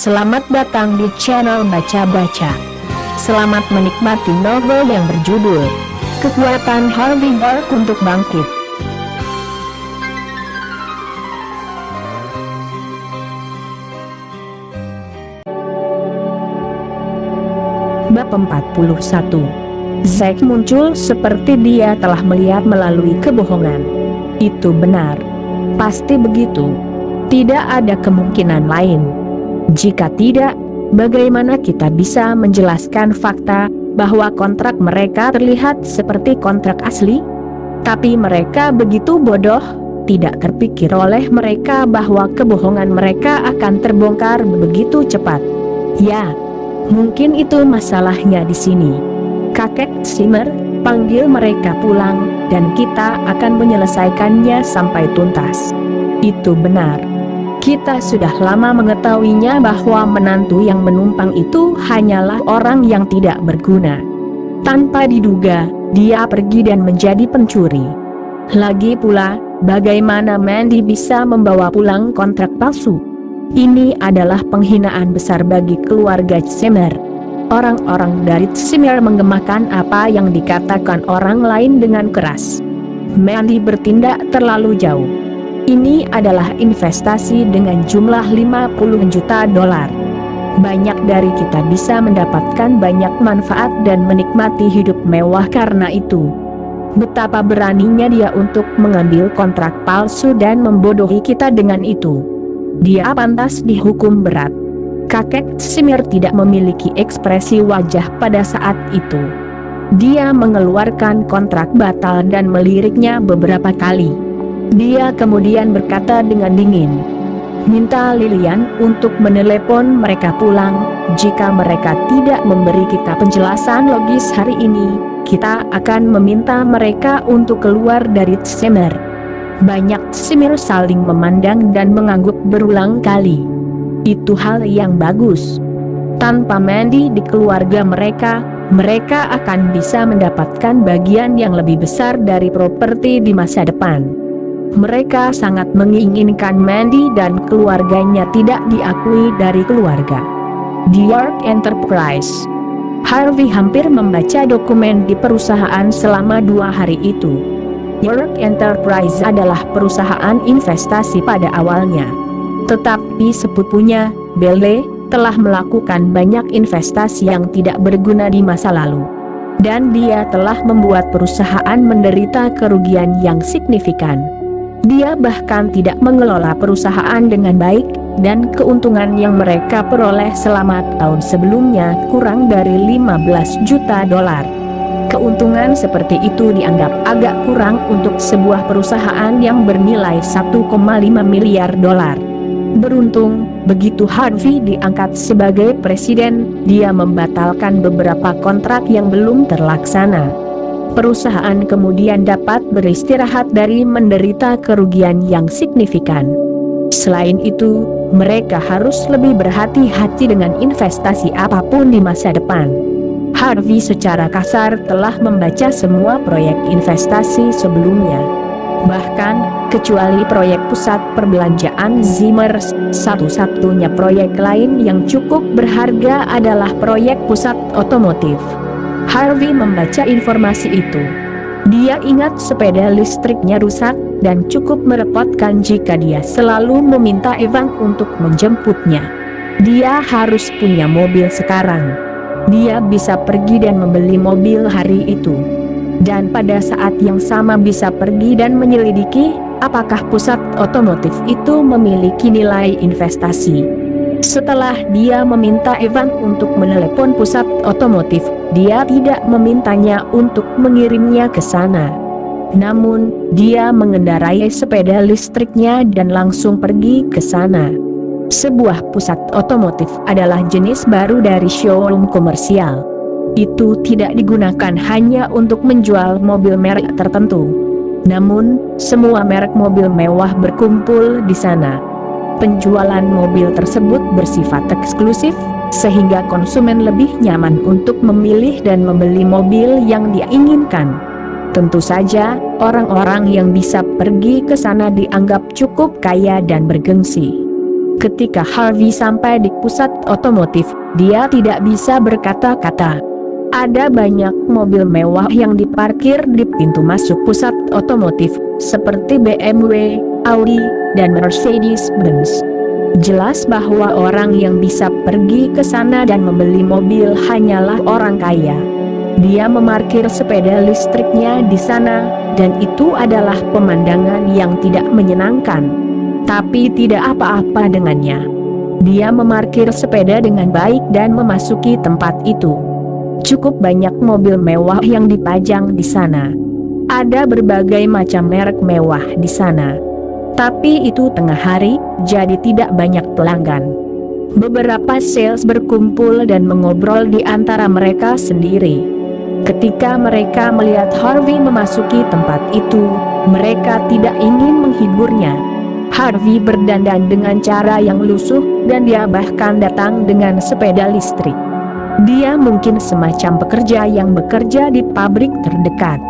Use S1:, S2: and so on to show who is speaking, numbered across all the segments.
S1: Selamat datang di channel Baca-Baca. Selamat menikmati novel yang berjudul Kekuatan Harvey Dark untuk Bangkit. Bab 41. Zack muncul seperti dia telah melihat melalui kebohongan. Itu benar. Pasti begitu. Tidak ada kemungkinan lain. Jika tidak, bagaimana kita bisa menjelaskan fakta bahwa kontrak mereka terlihat seperti kontrak asli? Tapi mereka begitu bodoh, tidak terpikir oleh mereka bahwa kebohongan mereka akan terbongkar begitu cepat. Ya, mungkin itu masalahnya di sini. Kakek Zimmer, panggil mereka pulang, dan kita akan menyelesaikannya sampai tuntas. Itu benar. Kita sudah lama mengetahuinya bahwa menantu yang menumpang itu hanyalah orang yang tidak berguna. Tanpa diduga, dia pergi dan menjadi pencuri. Lagi pula, bagaimana Mandy bisa membawa pulang kontrak palsu? Ini adalah penghinaan besar bagi keluarga Zimmer. Orang-orang dari Zimmer menggemakan apa yang dikatakan orang lain dengan keras. Mandy bertindak terlalu jauh. Ini adalah investasi dengan jumlah 50 juta dolar. Banyak dari kita bisa mendapatkan banyak manfaat dan menikmati hidup mewah karena itu. Betapa beraninya dia untuk mengambil kontrak palsu dan membodohi kita dengan itu. Dia pantas dihukum berat. Kakek Zimmer tidak memiliki ekspresi wajah pada saat itu. Dia mengeluarkan kontrak batal dan meliriknya beberapa kali. Dia kemudian berkata dengan dingin, "Minta Lilian untuk menelepon mereka pulang. Jika mereka tidak memberi kita penjelasan logis hari ini, kita akan meminta mereka untuk keluar dari Zimmer." Banyak Zimmer saling memandang dan mengangguk berulang kali. Itu hal yang bagus. Tanpa Mandy di keluarga mereka akan bisa mendapatkan bagian yang lebih besar dari properti di masa depan. Mereka sangat menginginkan Mandy dan keluarganya tidak diakui dari keluarga. Di York Enterprise, Harvey hampir membaca dokumen di perusahaan selama 2 hari itu. York Enterprise adalah perusahaan investasi pada awalnya. Tetapi sepupunya, Belle, telah melakukan banyak investasi yang tidak berguna di masa lalu. Dan dia telah membuat perusahaan menderita kerugian yang signifikan. Dia bahkan tidak mengelola perusahaan dengan baik, dan keuntungan yang mereka peroleh selama tahun sebelumnya kurang dari 15 juta dolar. Keuntungan seperti itu dianggap agak kurang untuk sebuah perusahaan yang bernilai 1,5 miliar dolar. Beruntung, begitu Harvey diangkat sebagai presiden, dia membatalkan beberapa kontrak yang belum terlaksana. Perusahaan kemudian dapat beristirahat dari menderita kerugian yang signifikan. Selain itu, mereka harus lebih berhati-hati dengan investasi apapun di masa depan. Harvey secara kasar telah membaca semua proyek investasi sebelumnya. Bahkan, kecuali proyek pusat perbelanjaan Zimmer, satu-satunya proyek lain yang cukup berharga adalah proyek pusat otomotif. Harvey membaca informasi itu. Dia ingat sepeda listriknya rusak, dan cukup merepotkan jika dia selalu meminta Evan untuk menjemputnya. Dia harus punya mobil sekarang. Dia bisa pergi dan membeli mobil hari itu. Dan pada saat yang sama bisa pergi dan menyelidiki, apakah pusat otomotif itu memiliki nilai investasi. Setelah dia meminta Evan untuk menelepon pusat otomotif, dia tidak memintanya untuk mengirimnya ke sana. Namun, dia mengendarai sepeda listriknya dan langsung pergi ke sana. Sebuah pusat otomotif adalah jenis baru dari showroom komersial. Itu tidak digunakan hanya untuk menjual mobil merek tertentu. Namun, semua merek mobil mewah berkumpul di sana. Penjualan mobil tersebut bersifat eksklusif, sehingga konsumen lebih nyaman untuk memilih dan membeli mobil yang dia inginkan. Tentu saja, orang-orang yang bisa pergi ke sana dianggap cukup kaya dan bergengsi. Ketika Harvey sampai di pusat otomotif, dia tidak bisa berkata-kata. Ada banyak mobil mewah yang diparkir di pintu masuk pusat otomotif, seperti BMW, Audi, dan Mercedes-Benz. Jelas bahwa orang yang bisa pergi ke sana dan membeli mobil hanyalah orang kaya. Dia memarkir sepeda listriknya di sana, dan itu adalah pemandangan yang tidak menyenangkan. Tapi tidak apa-apa dengannya. Dia memarkir sepeda dengan baik dan memasuki tempat itu. Cukup banyak mobil mewah yang dipajang di sana. Ada berbagai macam merek mewah di sana. Tapi itu tengah hari, jadi tidak banyak pelanggan. Beberapa sales berkumpul dan mengobrol di antara mereka sendiri. Ketika mereka melihat Harvey memasuki tempat itu, mereka tidak ingin menghiburnya. Harvey berdandan dengan cara yang lusuh, dan dia bahkan datang dengan sepeda listrik. Dia mungkin semacam pekerja yang bekerja di pabrik terdekat.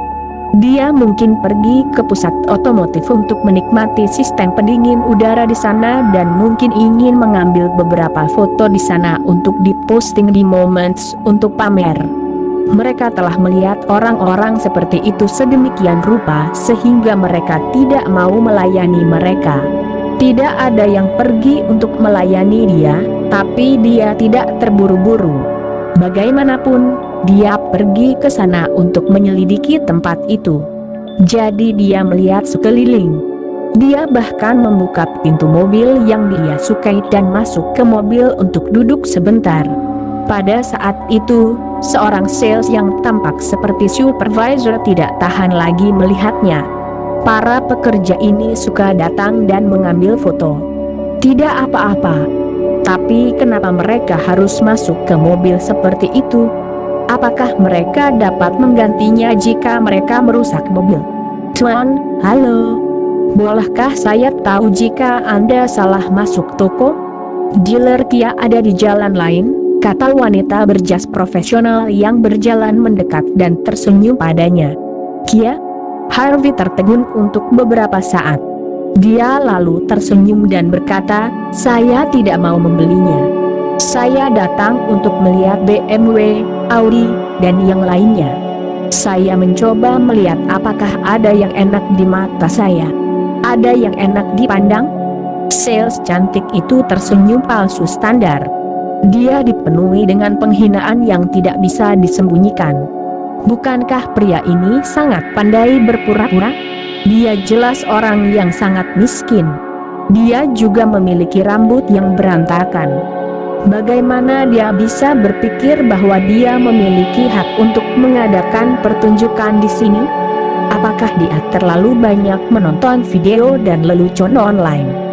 S1: Dia mungkin pergi ke pusat otomotif untuk menikmati sistem pendingin udara di sana dan mungkin ingin mengambil beberapa foto di sana untuk diposting di Moments untuk pamer. Mereka telah melihat orang-orang seperti itu sedemikian rupa sehingga mereka tidak mau melayani mereka. Tidak ada yang pergi untuk melayani dia, tapi dia tidak terburu-buru. Bagaimanapun, dia pergi ke sana untuk menyelidiki tempat itu. Jadi dia melihat sekeliling. Dia bahkan membuka pintu mobil yang dia sukai dan masuk ke mobil untuk duduk sebentar. Pada saat itu, seorang sales yang tampak seperti supervisor tidak tahan lagi melihatnya. Para pekerja ini suka datang dan mengambil foto. Tidak apa-apa. Tapi kenapa mereka harus masuk ke mobil seperti itu? Apakah mereka dapat menggantinya jika mereka merusak mobil? Tuan, halo. Bolehkah saya tahu jika Anda salah masuk toko? Dealer Kia ada di jalan lain, kata wanita berjas profesional yang berjalan mendekat dan tersenyum padanya. Kia? Harvey tertegun untuk beberapa saat. Dia lalu tersenyum dan berkata, saya tidak mau membelinya. Saya datang untuk melihat BMW, Audi, dan yang lainnya. Saya mencoba melihat apakah ada yang enak di mata saya. Ada yang enak dipandang? Sales cantik itu tersenyum palsu standar. Dia dipenuhi dengan penghinaan yang tidak bisa disembunyikan. Bukankah pria ini sangat pandai berpura-pura? Dia jelas orang yang sangat miskin. Dia juga memiliki rambut yang berantakan. Bagaimana dia bisa berpikir bahwa dia memiliki hak untuk mengadakan pertunjukan di sini? Apakah dia terlalu banyak menonton video dan lelucon online?